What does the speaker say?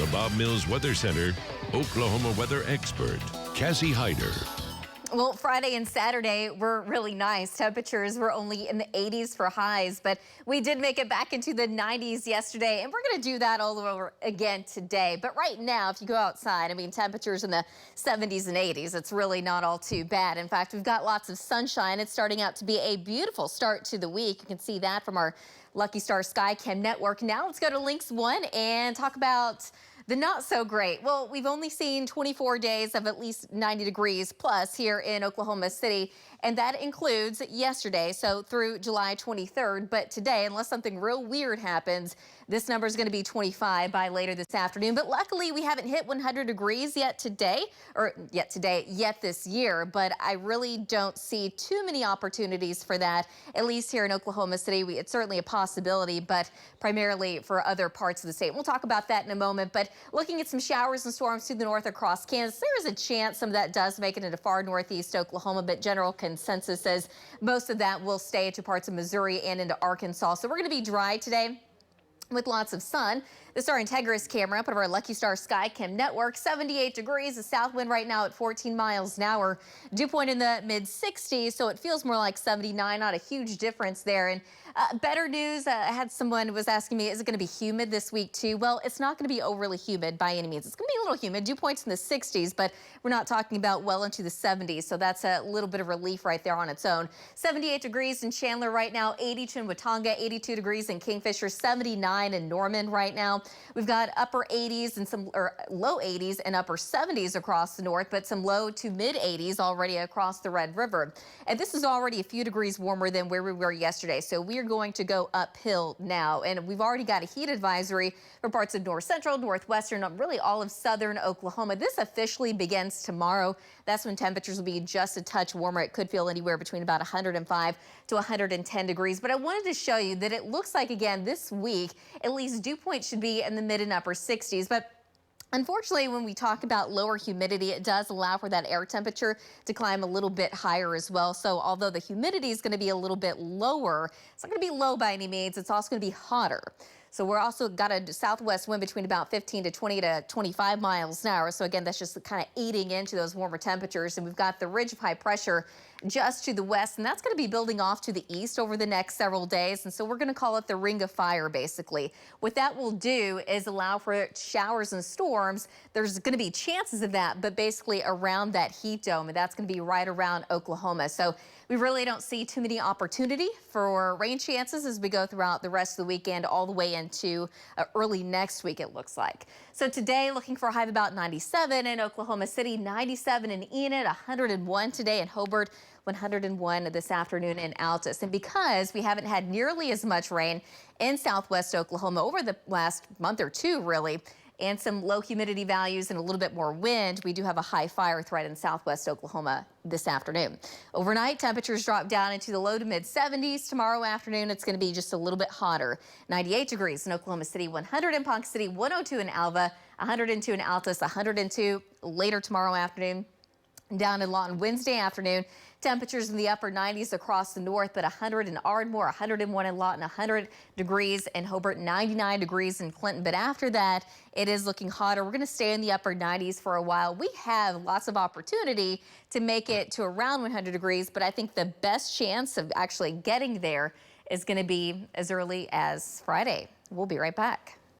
the Bob Mills Weather Center, Oklahoma weather expert, Cassie Heiter. Well, Friday and Saturday were really nice. Temperatures were only in the 80s for highs, but we did make it back into the 90s yesterday, and we're going to do that all over again today. But right now, if you go outside, I mean, temperatures in the 70s and 80s, it's really not all too bad. In fact, we've got lots of sunshine. It's starting out to be a beautiful start to the week. You can see that from our Lucky Star Skycam network. Now let's go to Links 1 and talk about the not so great. Well, we've only seen 24 days of at least 90 degrees plus here in Oklahoma City, and that includes yesterday, so through July 23rd. But today, unless something real weird happens, this number is going to be 25 by later this afternoon. But luckily, we haven't hit 100 degrees yet this year. But I really don't see too many opportunities for that, at least here in Oklahoma City. It's certainly a possibility, but primarily for other parts of the state. We'll talk about that in a moment. But looking at some showers and storms to the north across Kansas, there is a chance some of that does make it into far northeast Oklahoma, but general consensus says most of that will stay into parts of Missouri and into Arkansas. So we're going to be dry today with lots of sun. This is our Integris camera up of our Lucky Star Skycam network. 78 degrees, a south wind right now at 14 miles an hour. Dew point in the mid 60s, so it feels more like 79. Not a huge difference there. And better news, I had someone was asking me, is it going to be humid this week too? Well, it's not going to be overly humid by any means. It's going to be a little humid. Dew points in the 60s, but we're not talking about well into the 70s, so that's a little bit of relief right there on its own. 78 degrees in Chandler right now, 82 in Watauga, 82 degrees in Kingfisher, 79 in Norman right now. We've got upper 80s and low 80s and upper 70s across the north, but some low to mid 80s already across the Red River. And this is already a few degrees warmer than where we were yesterday, so we're going to go uphill now. And we've already got a heat advisory for parts of north central, northwestern, really all of southern Oklahoma. This officially begins tomorrow. That's when temperatures will be just a touch warmer. It could feel anywhere between about 105 to 110 degrees. But I wanted to show you that it looks like, again, this week, at least dew point should be in the mid and upper 60s. But unfortunately, when we talk about lower humidity, it does allow for that air temperature to climb a little bit higher as well. So although the humidity is going to be a little bit lower, it's not going to be low by any means. It's also going to be hotter. So we're also got a southwest wind between about 15 to 20 to 25 miles an hour. So again, that's just kind of eating into those warmer temperatures. And we've got the ridge of high pressure just to the west, and that's going to be building off to the east over the next several days. And so we're going to call it the ring of fire, basically. What that will do is allow for showers and storms. There's going to be chances of that, but basically around that heat dome, and that's going to be right around Oklahoma. So we really don't see too many opportunity for rain chances as we go throughout the rest of the weekend, all the way into early next week, it looks like. So today, looking for a high of about 97 in Oklahoma City, 97 in Enid, 101 today in Hobart, 101 this afternoon in Altus. And because we haven't had nearly as much rain in southwest Oklahoma over the last month or two, really, and some low humidity values and a little bit more wind, we do have a high fire threat in southwest Oklahoma this afternoon. Overnight, temperatures drop down into the low to mid 70s. Tomorrow afternoon, it's going to be just a little bit hotter. 98 degrees in Oklahoma City, 100 in Ponca City, 102 in Alva, 102 in Altus, 102 later tomorrow afternoon. Down in Lawton Wednesday afternoon, temperatures in the upper 90s across the north, but 100 in Ardmore, 101 in Lawton, 100 degrees in Hobart, 99 degrees in Clinton. But after that, it is looking hotter. We're going to stay in the upper 90s for a while. We have lots of opportunity to make it to around 100 degrees, but I think the best chance of actually getting there is going to be as early as Friday. We'll be right back.